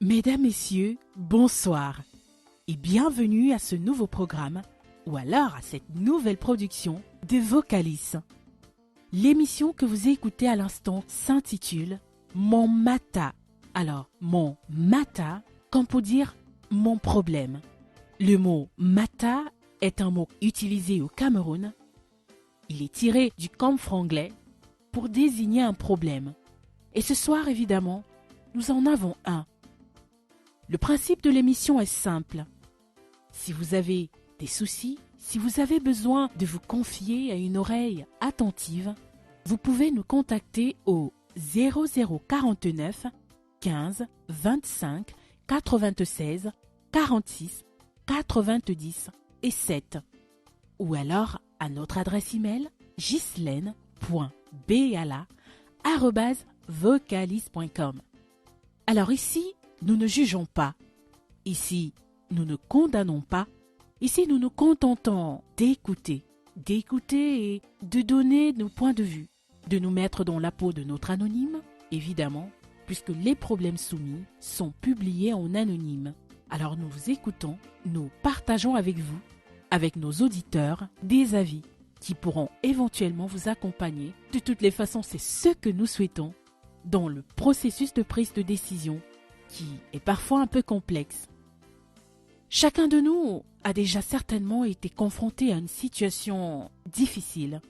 Mesdames, Messieurs, bonsoir et bienvenue à ce nouveau programme ou alors à cette nouvelle production de Vocalis. L'émission que vous écoutez à l'instant s'intitule Mon Mata. Alors, mon Mata, comme pour dire mon problème. Le mot Mata est un mot utilisé au Cameroun. Il est tiré du camphre anglais pour désigner un problème. Et ce soir, évidemment, nous en avons un. Le principe de l'émission est simple. Si vous avez des soucis, si vous avez besoin de vous confier à une oreille attentive, vous pouvez nous contacter au 0049 15 25 96 46 90 et 7 ou alors à notre adresse email gislaine.bala@vocalis.com. Alors ici, nous ne jugeons pas. Ici, nous ne condamnons pas. Ici, nous nous contentons d'écouter et de donner nos points de vue, de nous mettre dans la peau de notre anonyme, évidemment, puisque les problèmes soumis sont publiés en anonyme. Alors nous vous écoutons, nous partageons avec vous, avec nos auditeurs, des avis qui pourront éventuellement vous accompagner. De toutes les façons, c'est ce que nous souhaitons dans le processus de prise de décision qui est parfois un peu complexe. Chacun de nous a déjà certainement été confronté à une situation difficile.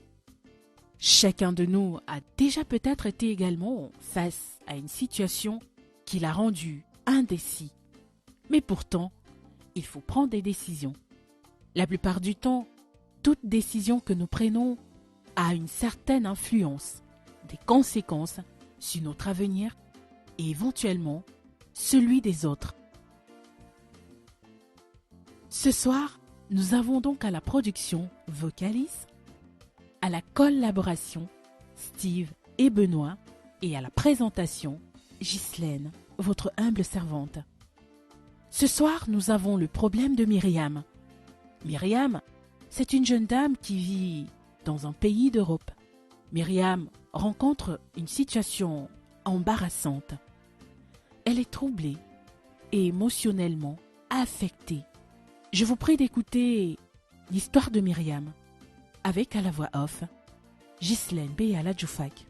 Chacun de nous a déjà peut-être été également face à une situation qui l'a rendu indécis. Mais pourtant, il faut prendre des décisions. La plupart du temps, toute décision que nous prenons a une certaine influence, des conséquences sur notre avenir et éventuellement celui des autres. Ce soir, nous avons donc à la production Vocalis, à la collaboration Steve et Benoît et à la présentation Ghislaine, votre humble servante. Ce soir, nous avons le problème de Myriam. Myriam, c'est une jeune dame qui vit dans un pays d'Europe. Myriam rencontre une situation embarrassante. Elle est troublée et émotionnellement affectée. Je vous prie d'écouter l'histoire de Myriam avec à la voix off Ghislaine Béala Djoufak.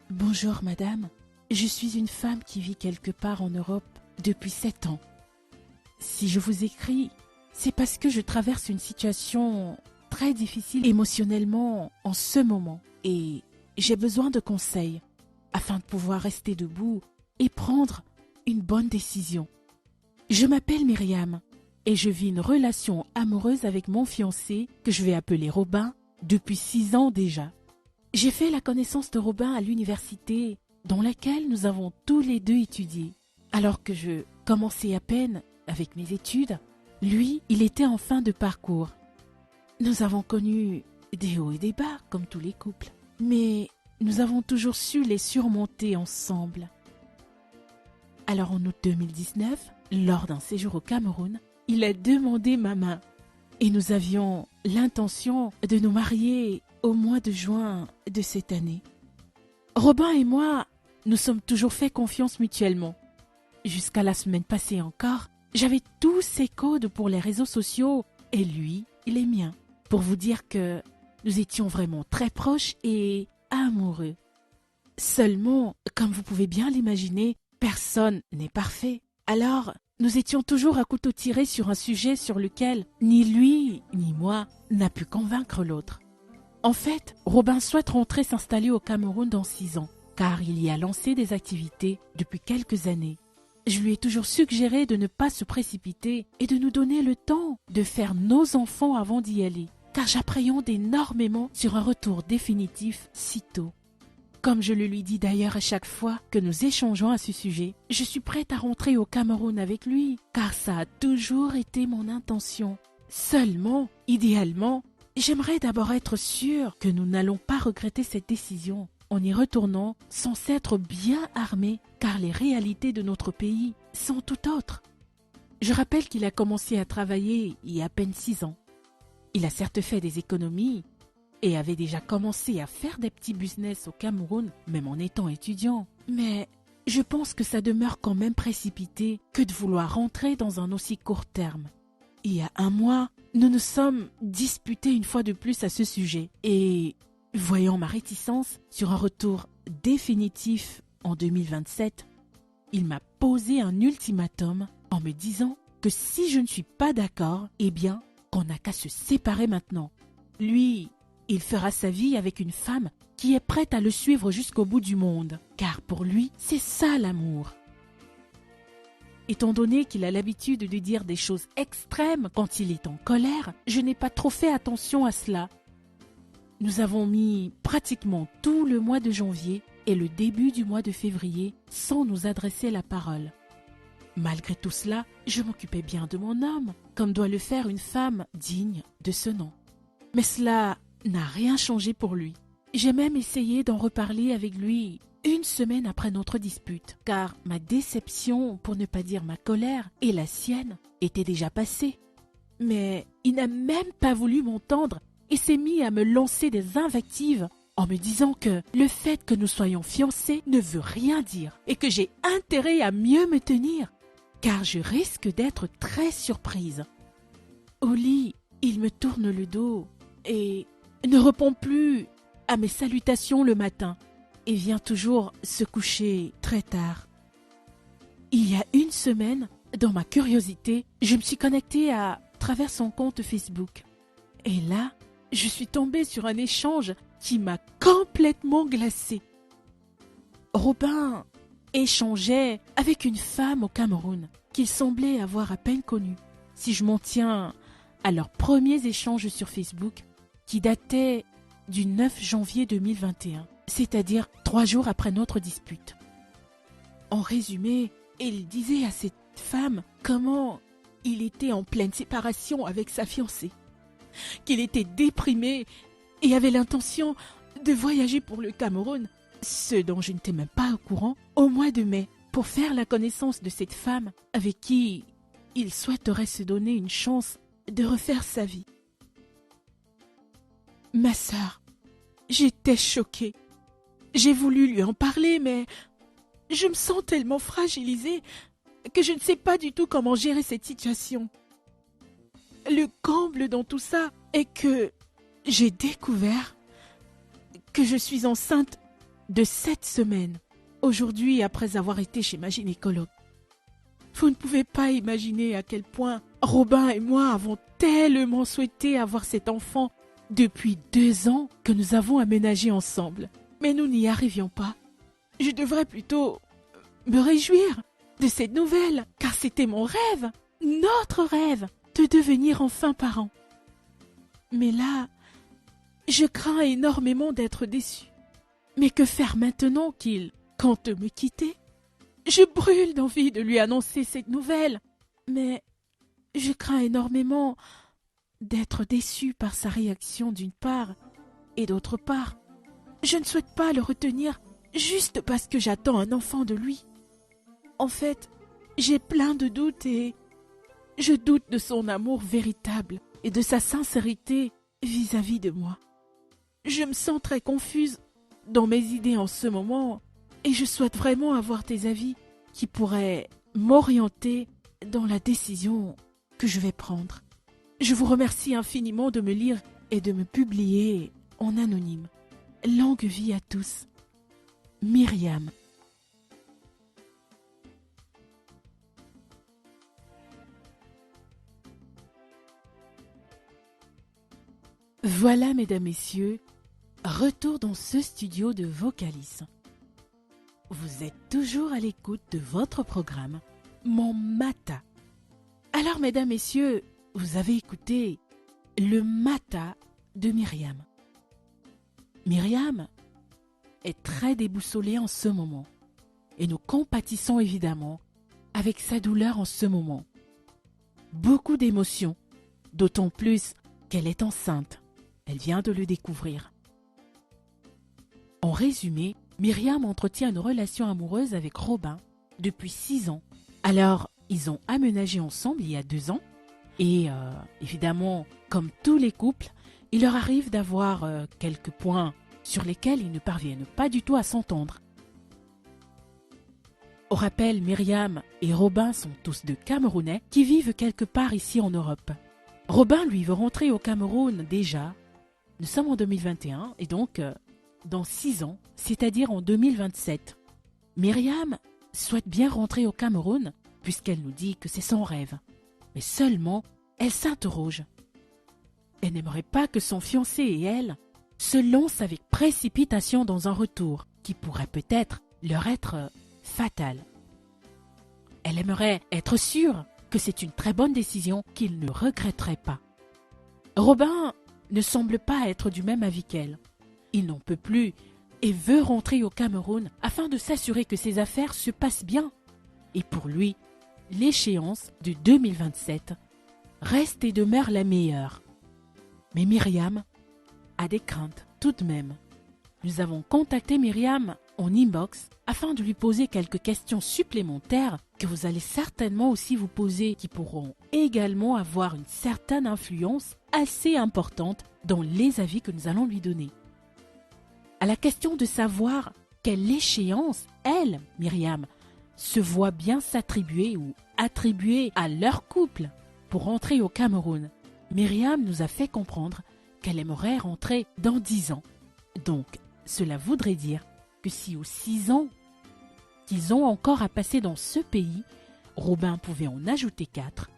Bonjour madame, je suis une femme qui vit quelque part en Europe depuis 7 ans. Si je vous écris, c'est parce que je traverse une situation très difficile émotionnellement en ce moment et j'ai besoin de conseils afin de pouvoir rester debout et prendre une bonne décision. Je m'appelle Myriam et je vis une relation amoureuse avec mon fiancé que je vais appeler Robin depuis 6 ans déjà. J'ai fait la connaissance de Robin à l'université dans laquelle nous avons tous les deux étudié. Alors que je commençais à peine avec mes études, lui, il était en fin de parcours. Nous avons connu des hauts et des bas comme tous les couples, mais nous avons toujours su les surmonter ensemble. Alors en août 2019, lors d'un séjour au Cameroun, il a demandé ma main et nous avions l'intention de nous marier au mois de juin de cette année. Robin et moi, nous sommes toujours fait confiance mutuellement. Jusqu'à la semaine passée encore, j'avais tous ses codes pour les réseaux sociaux et lui, les miens, pour vous dire que nous étions vraiment très proches et amoureux. Seulement, comme vous pouvez bien l'imaginer, personne n'est parfait. Alors, nous étions toujours à couteau tiré sur un sujet sur lequel ni lui ni moi n'a pu convaincre l'autre. En fait, Robin souhaite rentrer s'installer au Cameroun dans 6 ans, car il y a lancé des activités depuis quelques années. Je lui ai toujours suggéré de ne pas se précipiter et de nous donner le temps de faire nos enfants avant d'y aller, car j'appréhende énormément sur un retour définitif si tôt. Comme je le lui dis d'ailleurs à chaque fois que nous échangeons à ce sujet, je suis prête à rentrer au Cameroun avec lui, car ça a toujours été mon intention. Seulement, idéalement, j'aimerais d'abord être sûre que nous n'allons pas regretter cette décision en y retournant sans s'être bien armés, car les réalités de notre pays sont tout autres. Je rappelle qu'il a commencé à travailler il y a à peine 6 ans. Il a certes fait des économies, et avait déjà commencé à faire des petits business au Cameroun, même en étant étudiant. Mais je pense que ça demeure quand même précipité que de vouloir rentrer dans un aussi court terme. Il y a un mois, nous nous sommes disputés une fois de plus à ce sujet et voyant ma réticence sur un retour définitif en 2027, il m'a posé un ultimatum en me disant que si je ne suis pas d'accord, eh bien, qu'on n'a qu'à se séparer maintenant. Lui, il fera sa vie avec une femme qui est prête à le suivre jusqu'au bout du monde, car pour lui, c'est ça l'amour. Étant donné qu'il a l'habitude de dire des choses extrêmes quand il est en colère, je n'ai pas trop fait attention à cela. Nous avons mis pratiquement tout le mois de janvier et le début du mois de février sans nous adresser la parole. Malgré tout cela, je m'occupais bien de mon homme, comme doit le faire une femme digne de ce nom. Mais cela n'a rien changé pour lui. J'ai même essayé d'en reparler avec lui une semaine après notre dispute, car ma déception, pour ne pas dire ma colère, et la sienne étaient déjà passées. Mais il n'a même pas voulu m'entendre et s'est mis à me lancer des invectives en me disant que le fait que nous soyons fiancés ne veut rien dire et que j'ai intérêt à mieux me tenir, car je risque d'être très surprise. Au lit, il me tourne le dos et ne répond plus à mes salutations le matin et vient toujours se coucher très tard. Il y a une semaine, dans ma curiosité, je me suis connectée à travers son compte Facebook. Et là, je suis tombée sur un échange qui m'a complètement glacée. Robin échangeait avec une femme au Cameroun qu'il semblait avoir à peine connue, si je m'en tiens à leurs premiers échanges sur Facebook qui dataient du 9 janvier 2021, c'est-à-dire 3 jours après notre dispute. En résumé, il disait à cette femme comment il était en pleine séparation avec sa fiancée, qu'il était déprimé et avait l'intention de voyager pour le Cameroun, ce dont je n'étais même pas au courant, au mois de mai, pour faire la connaissance de cette femme avec qui il souhaiterait se donner une chance de refaire sa vie. Ma sœur, j'étais choquée. J'ai voulu lui en parler, mais je me sens tellement fragilisée que je ne sais pas du tout comment gérer cette situation. Le comble dans tout ça est que j'ai découvert que je suis enceinte de 7 semaines, aujourd'hui après avoir été chez ma gynécologue. Vous ne pouvez pas imaginer à quel point Robin et moi avons tellement souhaité avoir cet enfant depuis 2 ans que nous avons aménagé ensemble. Mais nous n'y arrivions pas. Je devrais plutôt me réjouir de cette nouvelle, car c'était mon rêve, notre rêve, de devenir enfin parents. Mais là, je crains énormément d'être déçue. Mais que faire maintenant qu'il compte me quitter? Je brûle d'envie de lui annoncer cette nouvelle, mais je crains énormément d'être déçue par sa réaction d'une part, et d'autre part, je ne souhaite pas le retenir juste parce que j'attends un enfant de lui. En fait, j'ai plein de doutes et je doute de son amour véritable et de sa sincérité vis-à-vis de moi. Je me sens très confuse dans mes idées en ce moment et je souhaite vraiment avoir tes avis qui pourraient m'orienter dans la décision que je vais prendre. Je vous remercie infiniment de me lire et de me publier en anonyme. Longue vie à tous. Myriam. Voilà, mesdames, messieurs, retour dans ce studio de Vocalis. Vous êtes toujours à l'écoute de votre programme, Mon Mata. Alors, mesdames, messieurs, vous avez écouté le Mata de Myriam. Myriam est très déboussolée en ce moment et nous compatissons évidemment avec sa douleur en ce moment. Beaucoup d'émotions, d'autant plus qu'elle est enceinte. Elle vient de le découvrir. En résumé, Myriam entretient une relation amoureuse avec Robin depuis 6 ans. Alors, ils ont aménagé ensemble il y a 2 ans. Et évidemment, comme tous les couples, il leur arrive d'avoir quelques points sur lesquels ils ne parviennent pas du tout à s'entendre. Au rappel, Myriam et Robin sont tous deux Camerounais qui vivent quelque part ici en Europe. Robin, lui, veut rentrer au Cameroun déjà. Nous sommes en 2021 et donc dans 6 ans, c'est-à-dire en 2027. Myriam souhaite bien rentrer au Cameroun puisqu'elle nous dit que c'est son rêve. Mais seulement, elle s'interroge. Elle n'aimerait pas que son fiancé et elle se lancent avec précipitation dans un retour qui pourrait peut-être leur être fatal. Elle aimerait être sûre que c'est une très bonne décision qu'ils ne regretteraient pas. Robin ne semble pas être du même avis qu'elle. Il n'en peut plus et veut rentrer au Cameroun afin de s'assurer que ses affaires se passent bien. Et pour lui, l'échéance de 2027 reste et demeure la meilleure. Mais Myriam a des craintes tout de même. Nous avons contacté Myriam en inbox afin de lui poser quelques questions supplémentaires que vous allez certainement aussi vous poser, qui pourront également avoir une certaine influence assez importante dans les avis que nous allons lui donner. À la question de savoir quelle échéance, elle, Myriam, se voit bien s'attribuer ou attribuer à leur couple pour rentrer au Cameroun, Myriam nous a fait comprendre qu'elle aimerait rentrer dans 10 ans. Donc, cela voudrait dire que si aux 6 ans qu'ils ont encore à passer dans ce pays, Robin pouvait en ajouter 4,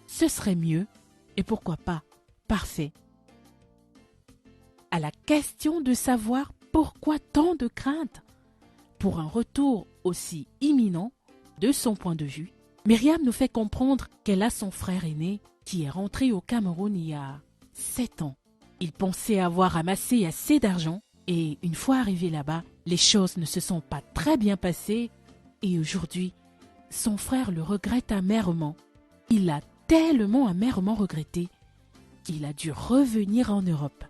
ce serait mieux et pourquoi pas parfait. À la question de savoir pourquoi tant de crainte pour un retour aussi imminent, de son point de vue, Myriam nous fait comprendre qu'elle a son frère aîné qui est rentré au Cameroun il y a 7 ans. Il pensait avoir amassé assez d'argent et une fois arrivé là-bas, les choses ne se sont pas très bien passées et aujourd'hui, son frère le regrette amèrement. Il l'a tellement amèrement regretté qu'il a dû revenir en Europe.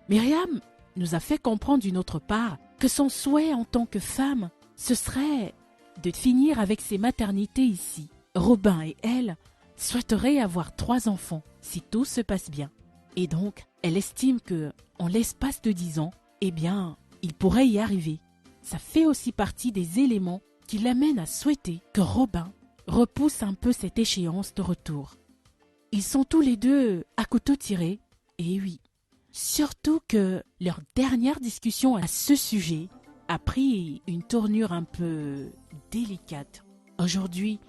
Myriam nous a fait comprendre d'une autre part que son souhait en tant que femme, ce serait de finir avec ses maternités ici. Robin et elle souhaiteraient avoir 3 enfants si tout se passe bien. Et donc, elle estime que, en l'espace de 10 ans, eh bien, il pourrait y arriver. Ça fait aussi partie des éléments qui l'amènent à souhaiter que Robin repousse un peu cette échéance de retour. Ils sont tous les deux à couteau tiré, et oui. Surtout que leur dernière discussion à ce sujet a pris une tournure un peu délicate. Aujourd'hui,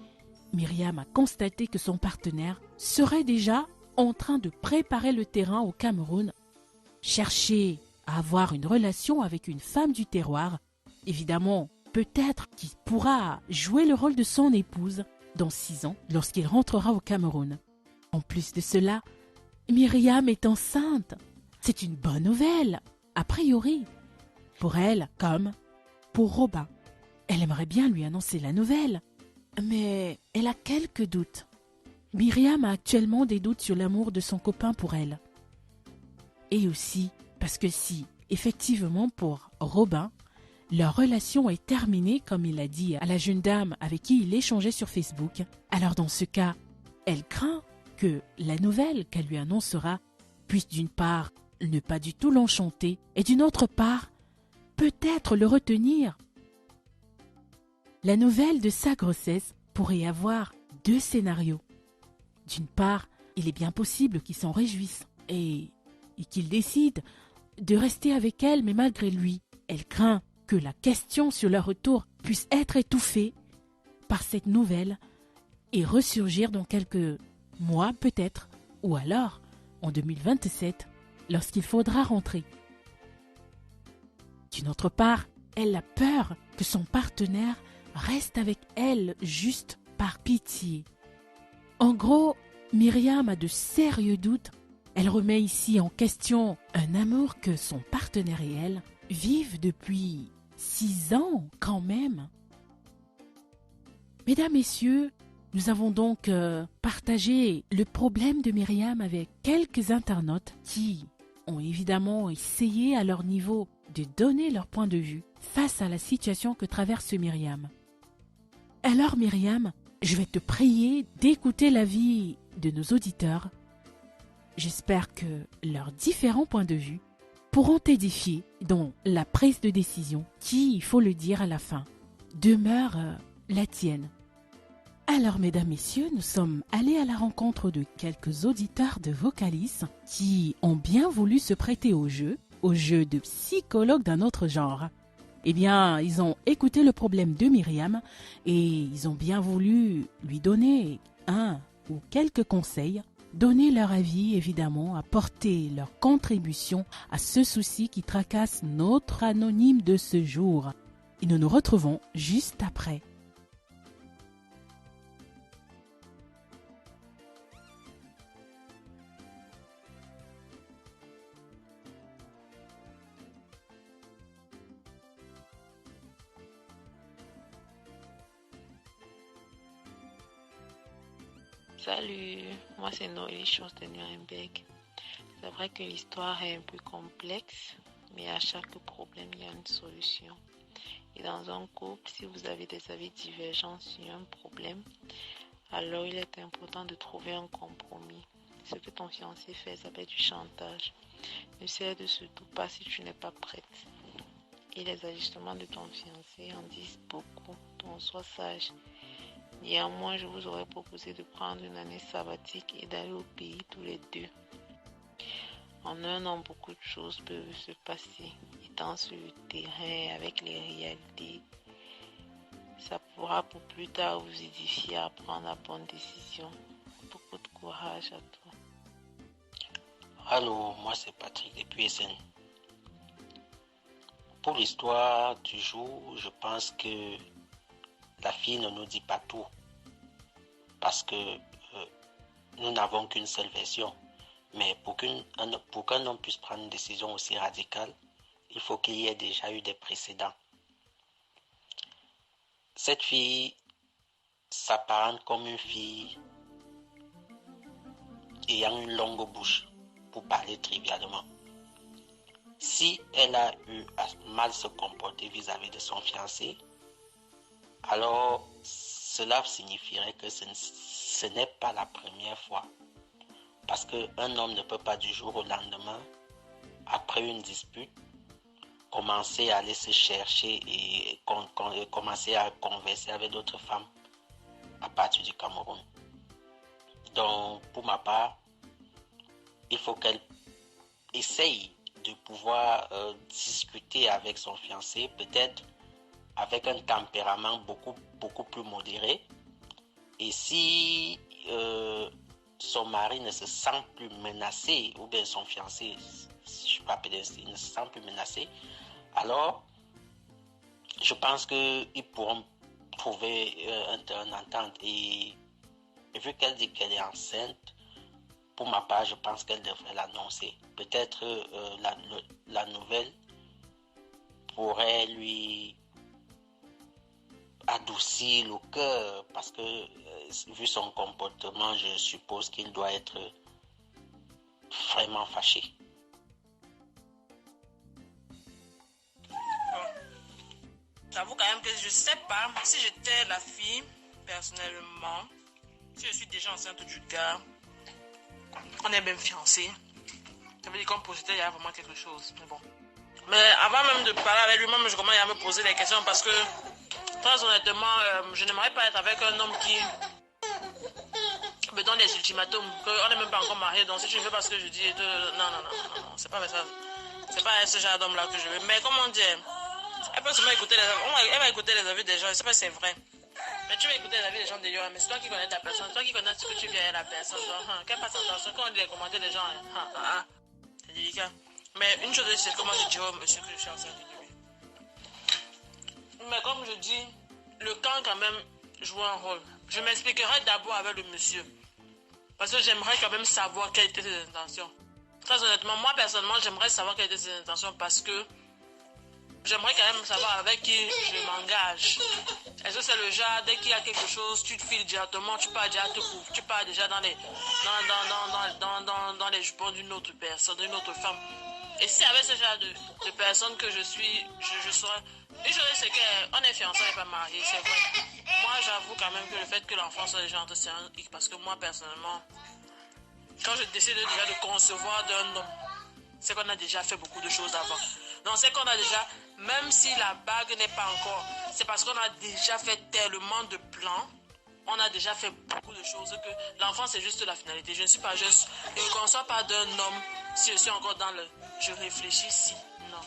Myriam a constaté que son partenaire serait déjà en train de préparer le terrain au Cameroun, chercher à avoir une relation avec une femme du terroir, évidemment, peut-être qu'il pourra jouer le rôle de son épouse dans 6 ans lorsqu'il rentrera au Cameroun. En plus de cela, Myriam est enceinte. C'est une bonne nouvelle, a priori, pour elle comme pour Robin. Elle aimerait bien lui annoncer la nouvelle, mais elle a quelques doutes. Myriam a actuellement des doutes sur l'amour de son copain pour elle. Et aussi parce que si, effectivement pour Robin, leur relation est terminée comme il l'a dit à la jeune dame avec qui il échangeait sur Facebook, alors dans ce cas, elle craint que la nouvelle qu'elle lui annoncera puisse d'une part ne pas du tout l'enchanter et d'une autre part, peut-être le retenir. La nouvelle de sa grossesse pourrait avoir 2 scénarios. D'une part, il est bien possible qu'il s'en réjouisse et qu'il décide de rester avec elle, mais malgré lui, elle craint que la question sur leur retour puisse être étouffée par cette nouvelle et ressurgir dans quelques mois peut-être, ou alors en 2027, lorsqu'il faudra rentrer. D'une autre part, elle a peur que son partenaire reste avec elle juste par pitié. En gros, Myriam a de sérieux doutes. Elle remet ici en question un amour que son partenaire et elle vivent depuis 6 ans quand même. Mesdames, Messieurs, nous avons donc partagé le problème de Myriam avec quelques internautes qui ont évidemment essayé à leur niveau de donner leur point de vue face à la situation que traverse Myriam. Alors Myriam, je vais te prier d'écouter l'avis de nos auditeurs J'espère que leurs différents points de vue pourront édifier dans la prise de décision qui, il faut le dire à la fin, demeure la tienne. Alors, mesdames, messieurs, nous sommes allés à la rencontre de quelques auditeurs de Vocalis qui ont bien voulu se prêter au jeu de psychologue d'un autre genre. Eh bien, ils ont écouté le problème de Myriam et ils ont bien voulu lui donner un ou quelques conseils, donner leur avis évidemment, apporter leur contribution à ce souci qui tracasse notre anonyme de ce jour. Et nous nous retrouvons juste après. Salut, moi c'est Noélie Chose de Nuremberg. C'est vrai que l'histoire est un peu complexe, mais à chaque problème, il y a une solution. Et dans un couple, si vous avez des avis divergents sur un problème, alors il est important de trouver un compromis. Ce que ton fiancé fait, ça s'appelle du chantage. Ne cède surtout pas si tu n'es pas prête. Et les ajustements de ton fiancé en disent beaucoup, donc sois sage. Néanmoins, je vous aurais proposé de prendre une année sabbatique et d'aller au pays tous les deux. En un an, beaucoup de choses peuvent se passer. Étant sur le terrain avec les réalités, ça pourra pour plus tard vous édifier à prendre la bonne décision. Beaucoup de courage à toi. Allô, moi c'est Patrick depuis SN. Pour l'histoire du jour, je pense que la fille ne nous dit pas tout parce que nous n'avons qu'une seule version. Mais pour qu'un homme puisse prendre une décision aussi radicale, il faut qu'il y ait déjà eu des précédents. Cette fille s'apparente comme une fille ayant une longue bouche, pour parler trivialement. Si elle a eu à mal se comporter vis-à-vis de son fiancé, alors cela signifierait que ce n'est pas la première fois. Parce qu'un homme ne peut pas du jour au lendemain, après une dispute, commencer à aller se chercher et commencer à converser avec d'autres femmes à partir du Cameroun. Donc, pour ma part, il faut qu'elle essaye de pouvoir discuter avec son fiancé, peut-être avec un tempérament beaucoup plus modéré. Et si son mari ne se sent plus menacé, ou bien son fiancé, je ne sais pas, il ne se sent plus menacé, alors je pense qu'ils pourront trouver un terrain d'entente. Et vu qu'elle dit qu'elle est enceinte, pour ma part, je pense qu'elle devrait l'annoncer. Peut-être la nouvelle pourrait lui adoucir le cœur, parce que vu son comportement, je suppose qu'il doit être vraiment fâché. J'avoue quand même que je sais pas si j'étais la fille, personnellement, si je suis déjà enceinte du gars, on est même fiancés. Ça veut dire qu'on projetait, il y a vraiment quelque chose. Mais bon. Mais avant même de parler avec lui-même, je commence à me poser des questions parce que, très honnêtement, je n'aimerais pas être avec un homme qui me donne des ultimatums. On n'est même pas encore mariés, donc si tu ne fais pas ce que je dis, non, c'est pas ça. C'est pas ce genre d'homme-là que je veux. Mais comment dire, elle peut seulement écouter elle va écouter les avis des gens, je sais pas si c'est vrai. Mais tu vas écouter les avis des gens d'ailleurs, mais c'est toi qui connais ta personne, c'est toi qui connais ce que tu viens à la personne. Qu'elle passe en danse, quand on dit les commentaires des gens, c'est délicat. Mais une chose, c'est comment je dis au monsieur que je suis enceinte de lui. Mais comme je dis, le camp quand même joue un rôle. Je m'expliquerai d'abord avec le monsieur. Parce que j'aimerais quand même savoir quelles étaient ses intentions. Très honnêtement, moi personnellement, j'aimerais savoir quelles étaient ses intentions parce que j'aimerais quand même savoir avec qui je m'engage. Est-ce que c'est le genre, dès qu'il y a quelque chose, tu te files directement, tu pars déjà tu pars déjà dans les jupons d'une autre personne, d'une autre femme. Et si avec ce genre de personne que je suis, je serais... Une chose c'est qu'on est fiancés, on n'est pas mariés, c'est vrai. Moi, j'avoue quand même que le fait que l'enfant soit déjà entre c'est un hic, parce que moi, personnellement, Quand je décide déjà de concevoir d'un homme, c'est qu'on a déjà fait beaucoup de choses avant. Donc c'est qu'on a déjà, même si la bague n'est pas encore, c'est parce qu'on a déjà fait tellement de plans, on a déjà fait beaucoup de choses que l'enfant c'est juste la finalité. Je ne suis pas juste, je ne conçois pas d'un homme si je suis encore dans le je réfléchis si. Non.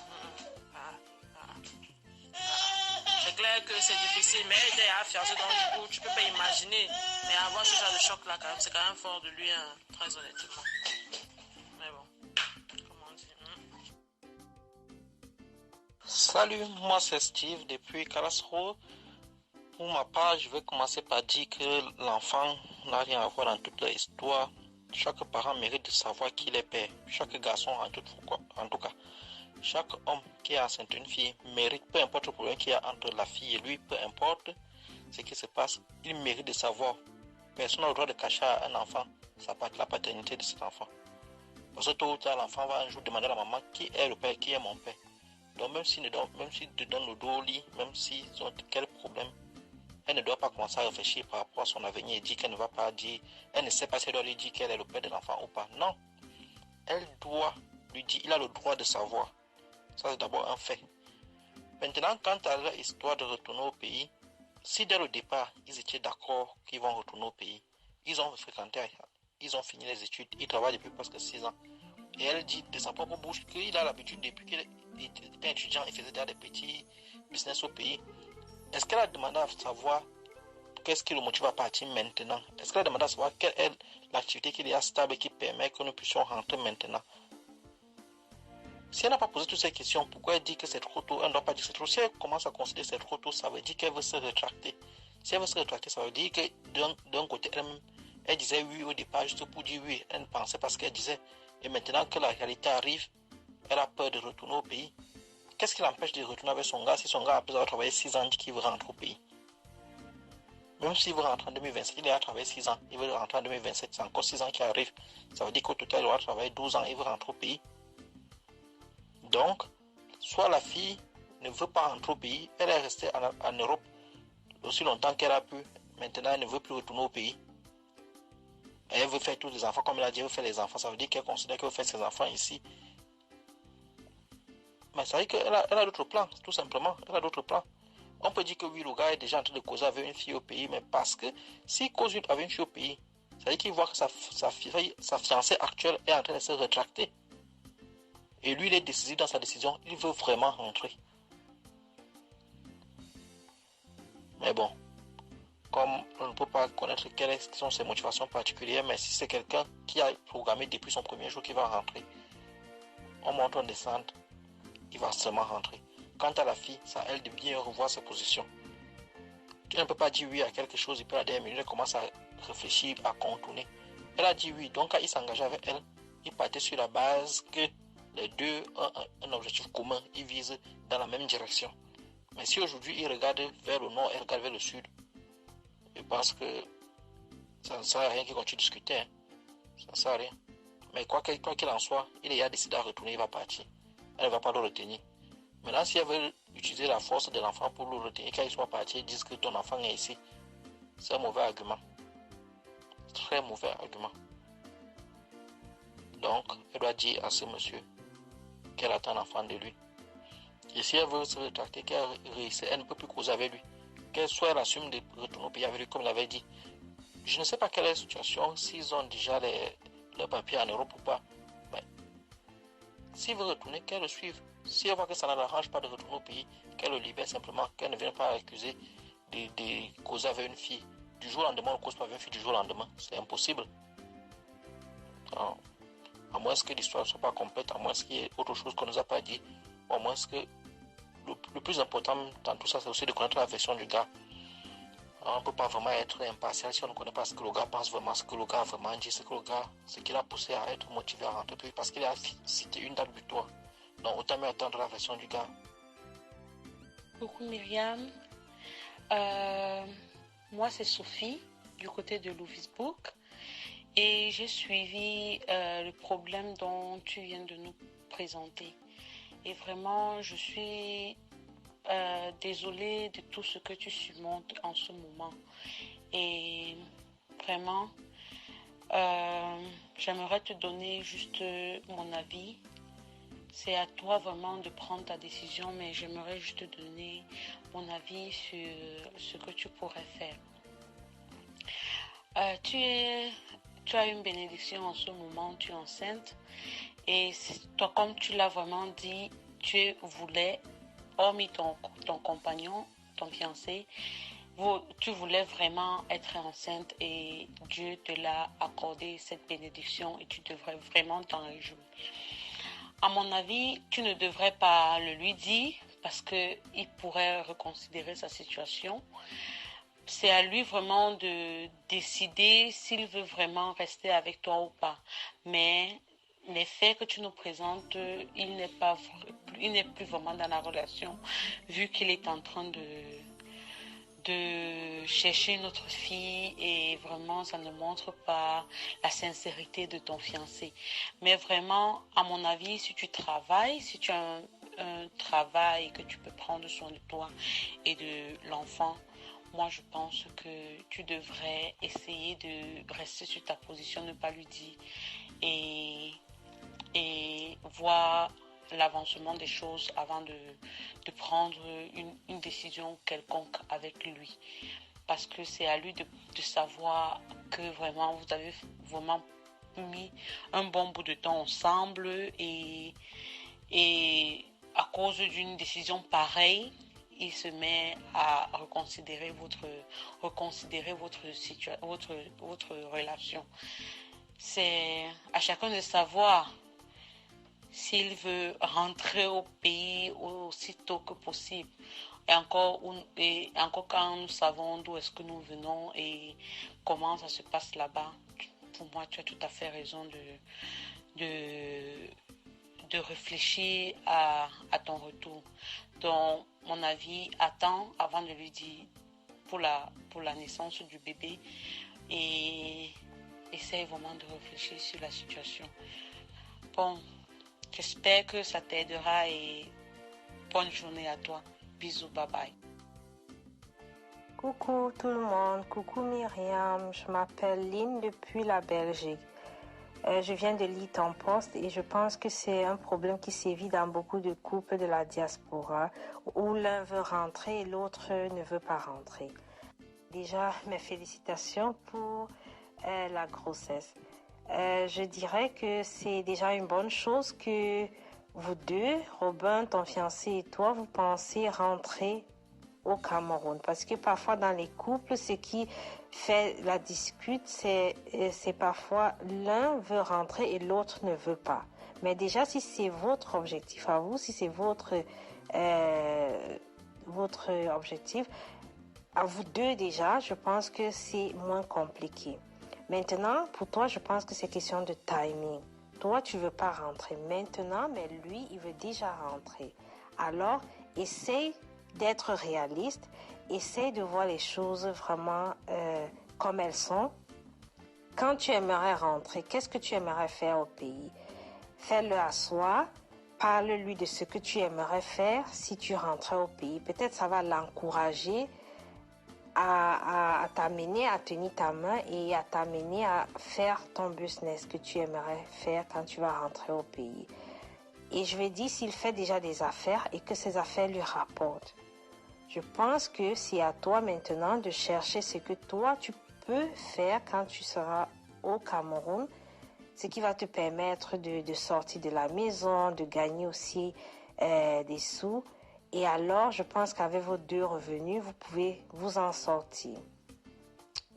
C'est clair que c'est difficile, mais il est à faire ça, donc du coup tu peux pas imaginer. Mais avoir ce genre de choc là quand même, c'est quand même fort de lui, hein, très honnêtement. Mais bon, comme on dit. Salut, moi c'est Steve depuis Karlsruhe. Pour ma part, je vais commencer par dire que l'enfant n'a rien à voir dans toute l'histoire. Chaque parent mérite de savoir qui est père. Chaque garçon en tout cas. Chaque homme qui a enceinte une fille mérite, peu importe le problème qu'il y a entre la fille et lui, peu importe ce qui se passe, il mérite de savoir. Personne n'a le droit de cacher à un enfant la paternité de cet enfant. Parce que tôt ou tard, l'enfant va un jour demander à la maman qui est le père, qui est mon père. Donc même s'il te donne le dos au lit, même s'ils ont quel problème, elle ne doit pas commencer à réfléchir par rapport à son avenir et dire qu'elle ne va pas dire, elle ne sait pas si elle doit lui dire qu'elle est le père de l'enfant ou pas. Non, elle doit lui dire, il a le droit de savoir. Ça c'est d'abord un fait. Maintenant, quant à l'histoire de retourner au pays, si dès le départ, ils étaient d'accord qu'ils vont retourner au pays, ils ont fréquenté, ils ont fini les études, ils travaillent depuis presque 6 ans. Et elle dit de sa propre bouche qu'il a l'habitude, depuis qu'il était étudiant, il faisait déjà des petits business au pays. Est-ce qu'elle a demandé à savoir qu'est-ce qui le motive à partir maintenant? Est-ce qu'elle a demandé à savoir quelle est l'activité qu'il y a stable qui permet que nous puissions rentrer maintenant? Si elle n'a pas posé toutes ces questions, pourquoi elle dit que c'est trop tôt? Elle ne doit pas dire que c'est trop tôt. Si elle commence à considérer que c'est trop tôt, ça veut dire qu'elle veut se rétracter. Si elle veut se rétracter, ça veut dire que d'un côté, elle disait oui au départ juste pour dire oui. Elle ne pensait pas ce qu'elle disait. Et maintenant que la réalité arrive, elle a peur de retourner au pays. Qu'est-ce qui l'empêche de retourner avec son gars si son gars, après avoir travaillé 6 ans, dit qu'il veut rentrer au pays? Même s'il veut rentrer en 2027, il a travaillé 6 ans. Il veut rentrer en 2027, c'est encore 6 ans qui arrivent. Ça veut dire qu'au total, il aura travaillé 12 ans et il veut rentrer au pays. Donc, soit la fille ne veut pas rentrer au pays, elle est restée en Europe aussi longtemps qu'elle a pu. Maintenant, elle ne veut plus retourner au pays. Et elle veut faire tous les enfants, comme elle a dit, elle veut faire les enfants. Ça veut dire qu'elle considère qu'elle veut faire ses enfants ici. Mais ça veut dire qu'elle a d'autres plans, tout simplement. Elle a d'autres plans. On peut dire que oui, le gars est déjà en train de causer avec une fille au pays, mais parce que s'il cause avec une fille au pays, ça veut dire qu'il voit que sa fiancée actuelle est en train de se rétracter. Et lui, il est décisif dans sa décision, il veut vraiment rentrer. Mais bon, comme on ne peut pas connaître quelles sont ses motivations particulières, mais si c'est quelqu'un qui a programmé depuis son premier jour qu'il va rentrer, on monte, on descend, il va seulement rentrer. Quant à la fille, c'est à elle de bien revoir ses positions. Tu ne peux pas dire oui à quelque chose et puis à la dernière minute, elle commence à réfléchir, à contourner. Elle a dit oui, donc quand il s'engageait avec elle, il partait sur la base que les deux ont un objectif commun, ils visent dans la même direction. Mais si aujourd'hui il regarde vers le nord et regarde vers le sud, je pense que ça ne sert à rien qu'il continue de discuter. Hein. Ça ne sert à rien. Mais quoi qu'il en soit, il a décidé de retourner, il va partir. Elle ne va pas le retenir. Maintenant, si elle veut utiliser la force de l'enfant pour le retenir, quand il soit parti, ils disent que ton enfant est ici. C'est un mauvais argument. Très mauvais argument. Donc, elle doit dire à ce monsieur qu'elle attend l'enfant de lui. Et si elle veut se rétracter, qu'elle réussit, elle ne peut plus causer avec lui. Qu'elle soit elle assume de retourner au pays avec lui, comme il l'avait dit. Je ne sais pas quelle est la situation, s'ils ont déjà leurs papiers en Europe ou pas. Mais s'il veut retourner, qu'elle le suive. Si elle voit que ça ne l'arrange pas de retourner au pays, qu'elle le libère simplement, qu'elle ne vienne pas accuser de causer avec une fille. Du jour au lendemain, on ne cause pas avec une fille du jour au lendemain. C'est impossible. Alors, à moins que l'histoire ne soit pas complète, à moins qu'il y ait autre chose qu'on ne nous a pas dit, ou à moins que le plus important dans tout ça, c'est aussi de connaître la version du gars. Alors, on ne peut pas vraiment être impartial si on ne connaît pas ce que le gars pense vraiment, ce que le gars a vraiment dit, ce qui l'a poussé à être motivé à rentrer, parce qu'il a cité une date butoir. Donc, autant mieux attendre la version du gars. Coucou Myriam, moi c'est Sophie du côté de Louisbourg et j'ai suivi le problème dont tu viens de nous présenter et vraiment je suis désolée de tout ce que tu surmontes en ce moment et vraiment J'aimerais te donner juste mon avis. C'est à toi vraiment de prendre ta décision, mais j'aimerais juste te donner mon avis sur ce que tu pourrais faire. Tu as une bénédiction en ce moment, tu es enceinte. Et toi, comme tu l'as vraiment dit, tu voulais, hormis ton compagnon, ton fiancé, tu voulais vraiment être enceinte et Dieu te l'a accordé cette bénédiction et tu devrais vraiment t'en réjouir. À mon avis, tu ne devrais pas le lui dire parce qu'il pourrait reconsidérer sa situation. C'est à lui vraiment de décider s'il veut vraiment rester avec toi ou pas. Mais les faits que tu nous présentes, il n'est plus vraiment dans la relation vu qu'il est en train de chercher notre fille et vraiment ça ne montre pas la sincérité de ton fiancé. Mais vraiment, à mon avis, si tu travailles, si tu as un travail que tu peux prendre soin de toi et de l'enfant, moi je pense que tu devrais essayer de rester sur ta position, ne pas lui dire et voir l'avancement des choses avant de prendre une décision quelconque avec lui. Parce que c'est à lui de savoir que vraiment vous avez vraiment mis un bon bout de temps ensemble et à cause d'une décision pareille, il se met à reconsidérer votre relation. C'est à chacun de savoir s'il veut rentrer au pays aussi tôt que possible. Et encore quand nous savons d'où est-ce que nous venons et comment ça se passe là-bas, pour moi, tu as tout à fait raison de réfléchir à ton retour. Donc, mon avis, attends avant de lui dire pour la naissance du bébé et essaye vraiment de réfléchir sur la situation. Bon, j'espère que ça t'aidera et bonne journée à toi. Bisous, bye bye. Coucou tout le monde, coucou Myriam, je m'appelle Lynn depuis la Belgique. Je viens de lire ton post et je pense que c'est un problème qui sévit dans beaucoup de couples de la diaspora où l'un veut rentrer et l'autre ne veut pas rentrer. Déjà, mes félicitations pour la grossesse. Je dirais que c'est déjà une bonne chose que vous deux, Robin, ton fiancé et toi, vous pensez rentrer au Cameroun. Parce que parfois dans les couples, ce qui fait la discute, c'est parfois l'un veut rentrer et l'autre ne veut pas. Mais déjà, si c'est votre objectif à vous, si c'est votre objectif, à vous deux déjà, je pense que c'est moins compliqué. Maintenant, pour toi, je pense que c'est question de timing. Toi, tu veux pas rentrer maintenant, mais lui, il veut déjà rentrer. Alors, essaye d'être réaliste, essaye de voir les choses vraiment comme elles sont. Quand tu aimerais rentrer, qu'est-ce que tu aimerais faire au pays? Fais-le asseoir, parle-lui de ce que tu aimerais faire si tu rentrais au pays. Peut-être ça va l'encourager à t'amener à tenir ta main et à t'amener à faire ton business que tu aimerais faire quand tu vas rentrer au pays. Et je vais dire s'il fait déjà des affaires et que ces affaires lui rapportent. Je pense que c'est à toi maintenant de chercher ce que toi tu peux faire quand tu seras au Cameroun, ce qui va te permettre de sortir de la maison, de gagner aussi des sous. Et alors, je pense qu'avec vos deux revenus, vous pouvez vous en sortir.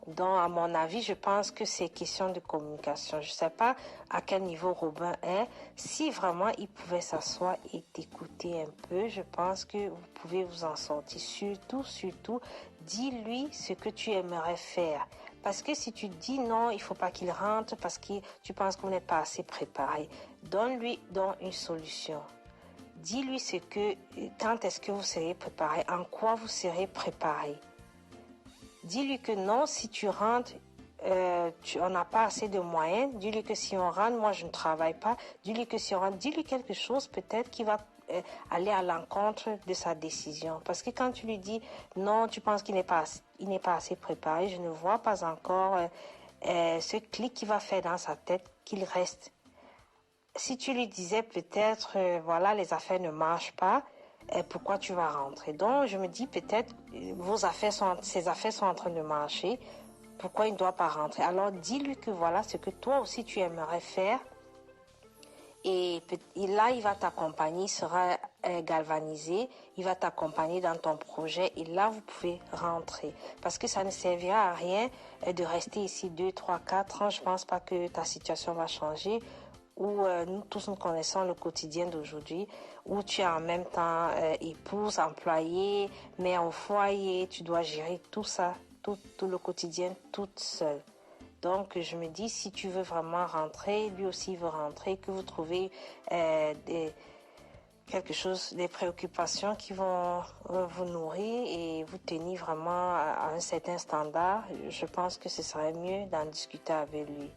Donc, à mon avis, je pense que c'est question de communication. Je ne sais pas à quel niveau Robin est. Si vraiment il pouvait s'asseoir et t'écouter un peu, je pense que vous pouvez vous en sortir. Surtout, dis-lui ce que tu aimerais faire. Parce que si tu dis non, il ne faut pas qu'il rentre parce que tu penses qu'on n'est pas assez préparé, donne-lui donc une solution. Dis-lui quand est-ce que vous serez préparé, en quoi vous serez préparé. Dis-lui que non, si tu rentres, on n'a pas assez de moyens. Dis-lui que si on rentre, moi je ne travaille pas. Dis-lui que si on rentre, dis-lui quelque chose peut-être qui va aller à l'encontre de sa décision. Parce que quand tu lui dis non, tu penses qu'il n'est pas assez préparé, je ne vois pas encore ce clic qu'il va faire dans sa tête, qu'il reste. Si tu lui disais peut-être, voilà, les affaires ne marchent pas, pourquoi tu vas rentrer? Donc, je me dis peut-être, ses affaires sont en train de marcher, pourquoi il ne doit pas rentrer? Alors, dis-lui que voilà ce que toi aussi tu aimerais faire. Et là, il va t'accompagner, il sera galvanisé, il va t'accompagner dans ton projet et là, vous pouvez rentrer. Parce que ça ne servira à rien de rester ici 2, 3, 4 ans. Je ne pense pas que ta situation va changer. Où nous tous nous connaissons le quotidien d'aujourd'hui, où tu es en même temps épouse, employée, mère au foyer, tu dois gérer tout ça, tout le quotidien toute seule. Donc, je me dis, si tu veux vraiment rentrer, lui aussi veut rentrer, que vous trouvez quelque chose, des préoccupations qui vont vous nourrir et vous tenir vraiment à un certain standard, je pense que ce serait mieux d'en discuter avec lui.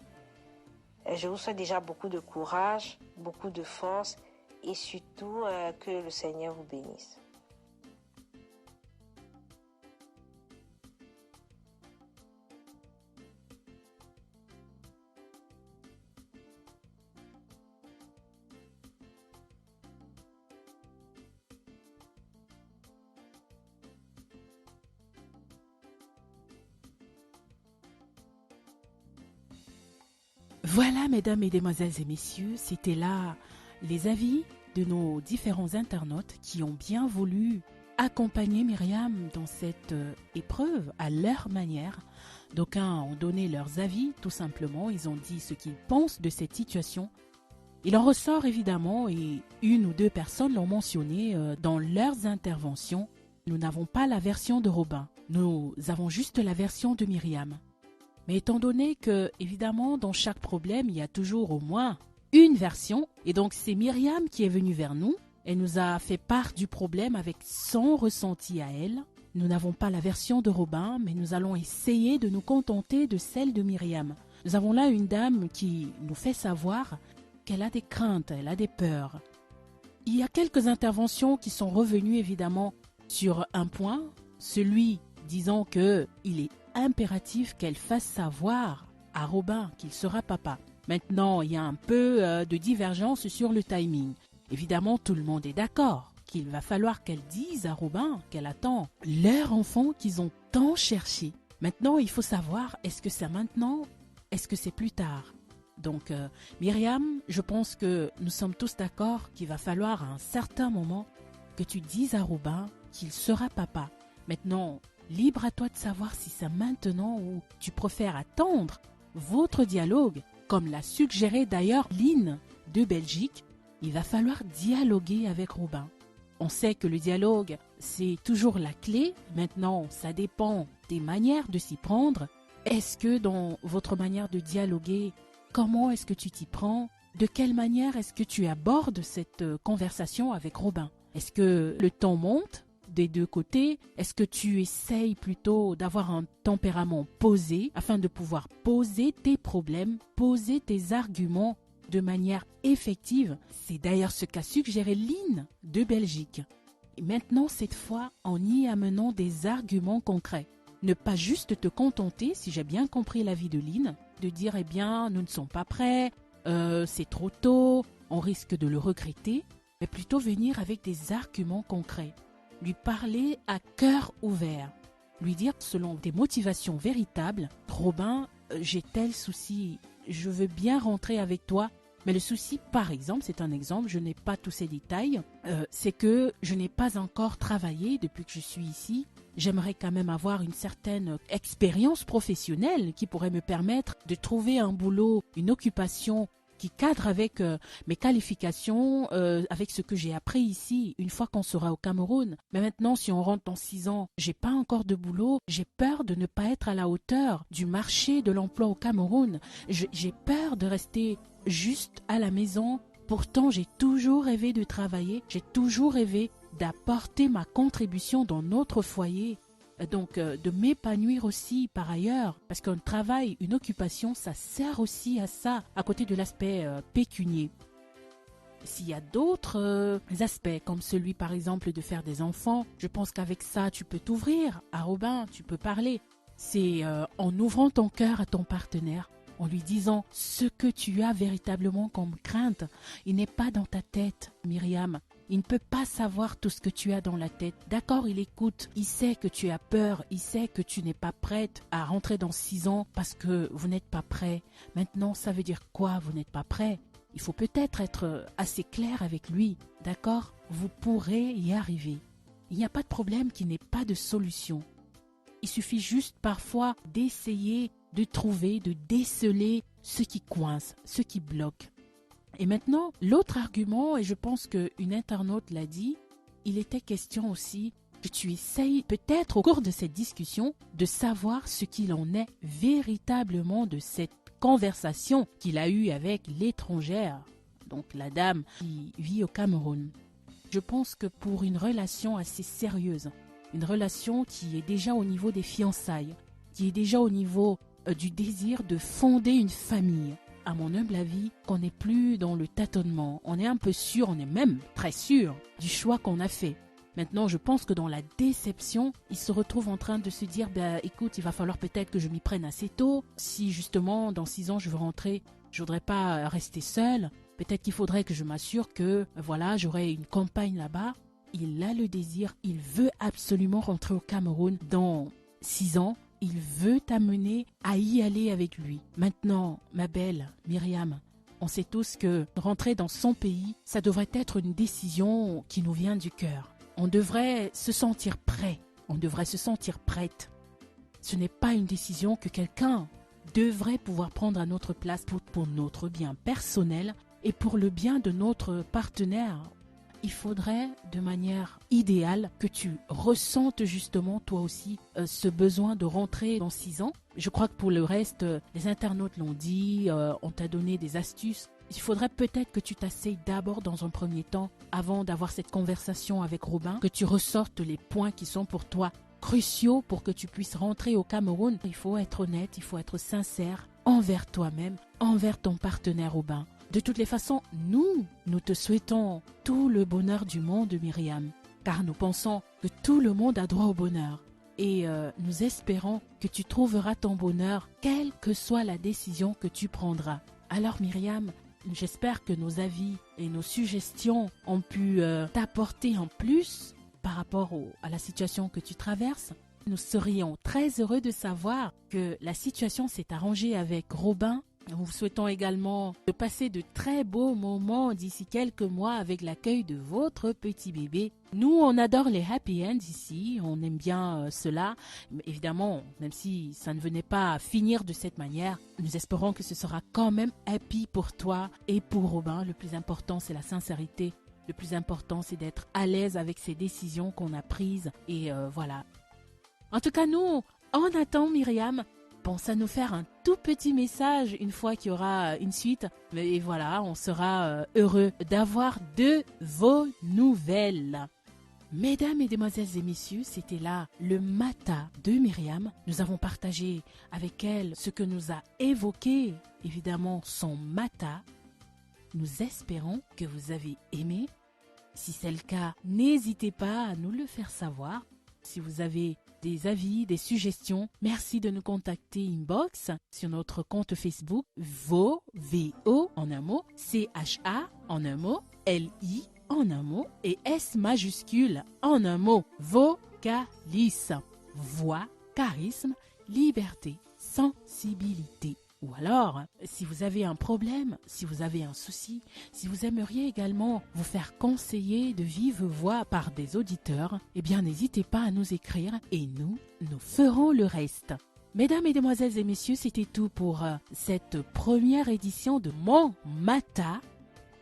Je vous souhaite déjà beaucoup de courage, beaucoup de force et surtout que le Seigneur vous bénisse. Voilà, mesdames, mesdemoiselles et messieurs, c'était là les avis de nos différents internautes qui ont bien voulu accompagner Myriam dans cette épreuve à leur manière. D'aucuns ont donné leurs avis, tout simplement. Ils ont dit ce qu'ils pensent de cette situation. Il en ressort évidemment, et une ou deux personnes l'ont mentionné dans leurs interventions. Nous n'avons pas la version de Robin. Nous avons juste la version de Myriam. Mais étant donné que, évidemment, dans chaque problème, il y a toujours au moins une version, et donc c'est Myriam qui est venue vers nous, elle nous a fait part du problème avec son ressenti à elle. Nous n'avons pas la version de Robin, mais nous allons essayer de nous contenter de celle de Myriam. Nous avons là une dame qui nous fait savoir qu'elle a des craintes, elle a des peurs. Il y a quelques interventions qui sont revenues évidemment sur un point, celui disant qu'il est impératif qu'elle fasse savoir à Robin qu'il sera papa. Maintenant, il y a un peu de divergence sur le timing. Évidemment, tout le monde est d'accord qu'il va falloir qu'elle dise à Robin qu'elle attend leur enfant qu'ils ont tant cherché. Maintenant, il faut savoir, est-ce que c'est maintenant? Est-ce que c'est plus tard? Donc, Myriam, je pense que nous sommes tous d'accord qu'il va falloir à un certain moment que tu dises à Robin qu'il sera papa. Maintenant, libre à toi de savoir si c'est maintenant ou tu préfères attendre votre dialogue, comme l'a suggéré d'ailleurs Lynn de Belgique. Il va falloir dialoguer avec Robin. On sait que le dialogue, c'est toujours la clé. Maintenant, ça dépend des manières de s'y prendre. Est-ce que dans votre manière de dialoguer, comment est-ce que tu t'y prends? De quelle manière est-ce que tu abordes cette conversation avec Robin? Est-ce que le ton monte des deux côtés? Est-ce que tu essayes plutôt d'avoir un tempérament posé afin de pouvoir poser tes problèmes, poser tes arguments de manière effective? C'est d'ailleurs ce qu'a suggéré Lynn de Belgique. Et maintenant, cette fois, en y amenant des arguments concrets. Ne pas juste te contenter, si j'ai bien compris l'avis de Lynn, de dire « Eh bien, nous ne sommes pas prêts, c'est trop tôt, on risque de le regretter », mais plutôt venir avec des arguments concrets. Lui parler à cœur ouvert. Lui dire selon des motivations véritables, « Robin, j'ai tel souci, je veux bien rentrer avec toi, mais le souci, par exemple, c'est un exemple, je n'ai pas tous ces détails, c'est que je n'ai pas encore travaillé depuis que je suis ici. J'aimerais quand même avoir une certaine expérience professionnelle qui pourrait me permettre de trouver un boulot, une occupation qui cadre avec mes qualifications, avec ce que j'ai appris ici une fois qu'on sera au Cameroun. Mais maintenant, si on rentre dans 6 ans, j'ai pas encore de boulot, j'ai peur de ne pas être à la hauteur du marché de l'emploi au Cameroun. J'ai peur de rester juste à la maison. Pourtant, j'ai toujours rêvé de travailler, j'ai toujours rêvé d'apporter ma contribution dans notre foyer. Donc, de m'épanouir aussi par ailleurs, parce qu'un travail, une occupation, ça sert aussi à ça, à côté de l'aspect pécunier. S'il y a d'autres aspects, comme celui par exemple de faire des enfants, je pense qu'avec ça, tu peux t'ouvrir à Robin, tu peux parler. C'est en ouvrant ton cœur à ton partenaire, en lui disant ce que tu as véritablement comme crainte. Il n'est pas dans ta tête, Myriam. Il ne peut pas savoir tout ce que tu as dans la tête. D'accord, il écoute. Il sait que tu as peur. Il sait que tu n'es pas prête à rentrer dans 6 ans parce que vous n'êtes pas prêt. Maintenant, ça veut dire quoi, vous n'êtes pas prêt? Il faut peut-être être assez clair avec lui. D'accord? Vous pourrez y arriver. Il n'y a pas de problème qui n'ait pas de solution. Il suffit juste parfois d'essayer de trouver, de déceler ce qui coince, ce qui bloque. Et maintenant, l'autre argument, et je pense qu'une internaute l'a dit, il était question aussi que tu essayes peut-être au cours de cette discussion de savoir ce qu'il en est véritablement de cette conversation qu'il a eue avec l'étrangère, donc la dame qui vit au Cameroun. Je pense que pour une relation assez sérieuse, une relation qui est déjà au niveau des fiançailles, qui est déjà au niveau du désir de fonder une famille, à mon humble avis, qu'on n'est plus dans le tâtonnement. On est un peu sûr, on est même très sûr du choix qu'on a fait. Maintenant, je pense que dans la déception, il se retrouve en train de se dire, écoute, il va falloir peut-être que je m'y prenne assez tôt. Si justement, dans 6 ans, je veux rentrer, je voudrais pas rester seule. Peut-être qu'il faudrait que je m'assure que, voilà, j'aurai une compagne là-bas. Il a le désir, il veut absolument rentrer au Cameroun dans 6 ans. Il veut t'amener à y aller avec lui. Maintenant, ma belle Myriam, on sait tous que rentrer dans son pays, ça devrait être une décision qui nous vient du cœur. On devrait se sentir prêt, on devrait se sentir prête. Ce n'est pas une décision que quelqu'un devrait pouvoir prendre à notre place pour notre bien personnel et pour le bien de notre partenaire. Il faudrait de manière idéale que tu ressentes justement toi aussi ce besoin de rentrer dans 6 ans. Je crois que pour le reste, les internautes l'ont dit, on t'a donné des astuces. Il faudrait peut-être que tu t'asseyes d'abord dans un premier temps, avant d'avoir cette conversation avec Robin, que tu ressortes les points qui sont pour toi cruciaux pour que tu puisses rentrer au Cameroun. Il faut être honnête, il faut être sincère envers toi-même, envers ton partenaire Robin. De toutes les façons, nous te souhaitons tout le bonheur du monde, Myriam, car nous pensons que tout le monde a droit au bonheur. Et nous espérons que tu trouveras ton bonheur, quelle que soit la décision que tu prendras. Alors Myriam, j'espère que nos avis et nos suggestions ont pu t'apporter en plus par rapport à la situation que tu traverses. Nous serions très heureux de savoir que la situation s'est arrangée avec Robin. Nous vous souhaitons également de passer de très beaux moments d'ici quelques mois avec l'accueil de votre petit bébé. Nous, on adore les happy ends ici, on aime bien cela. Évidemment, même si ça ne venait pas à finir de cette manière, nous espérons que ce sera quand même happy pour toi et pour Robin. Le plus important, c'est la sincérité. Le plus important, c'est d'être à l'aise avec ces décisions qu'on a prises. Et voilà. En tout cas, nous, on attend Myriam. Pense à nous faire un tout petit message une fois qu'il y aura une suite. Et voilà, on sera heureux d'avoir de vos nouvelles. Mesdames, Mesdemoiselles et Messieurs, c'était là le Mata de Myriam. Nous avons partagé avec elle ce que nous a évoqué, évidemment, son Mata. Nous espérons que vous avez aimé. Si c'est le cas, n'hésitez pas à nous le faire savoir. Si vous avez des avis, des suggestions, merci de nous contacter inbox sur notre compte Facebook VO en un mot, CHA en un mot, LI en un mot et S majuscule en un mot. Vocalis, voix, charisme, liberté, sensibilité. Ou alors, si vous avez un problème, si vous avez un souci, si vous aimeriez également vous faire conseiller de vive voix par des auditeurs, eh bien n'hésitez pas à nous écrire et nous ferons le reste. Mesdames, Mesdemoiselles et Messieurs, c'était tout pour cette première édition de Mon Mata.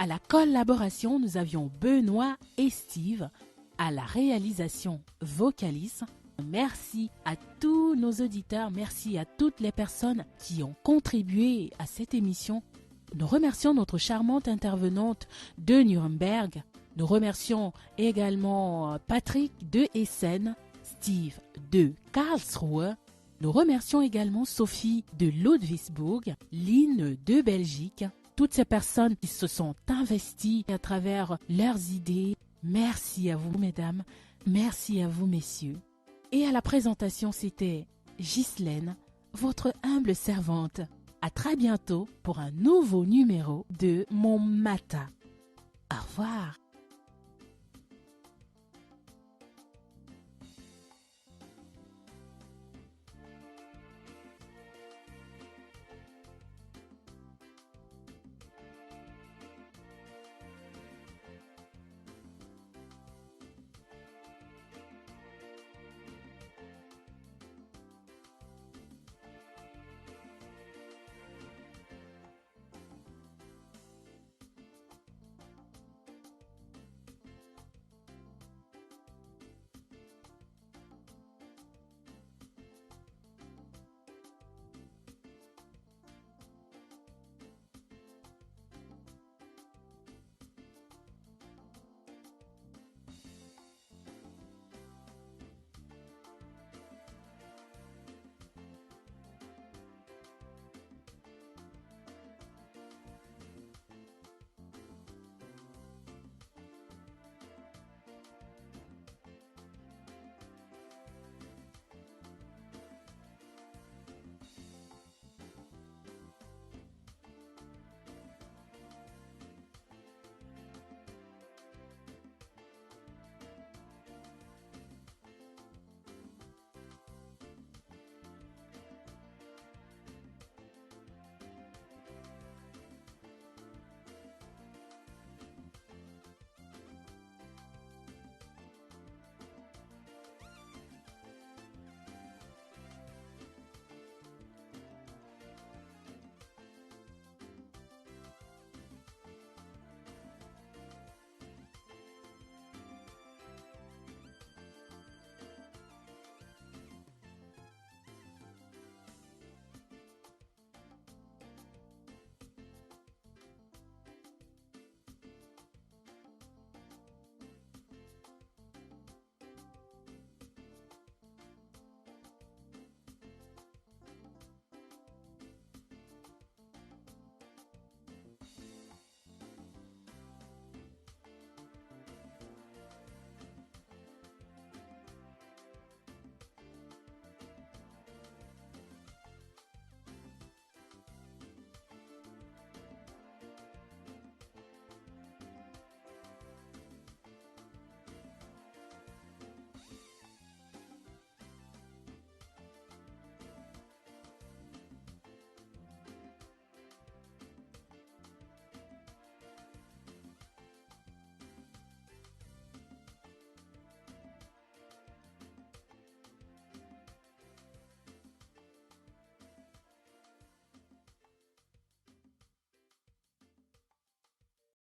À la collaboration, nous avions Benoît et Steve. À la réalisation, Vocalis. Merci à tous nos auditeurs, merci à toutes les personnes qui ont contribué à cette émission. Nous remercions notre charmante intervenante de Nuremberg. Nous remercions également Patrick de Essen, Steve de Karlsruhe. Nous remercions également Sophie de Ludwigsburg, Lynn de Belgique. Toutes ces personnes qui se sont investies à travers leurs idées. Merci à vous, mesdames. Merci à vous, messieurs. Et à la présentation, c'était Ghislaine, votre humble servante. À très bientôt pour un nouveau numéro de Mon Matin. Au revoir.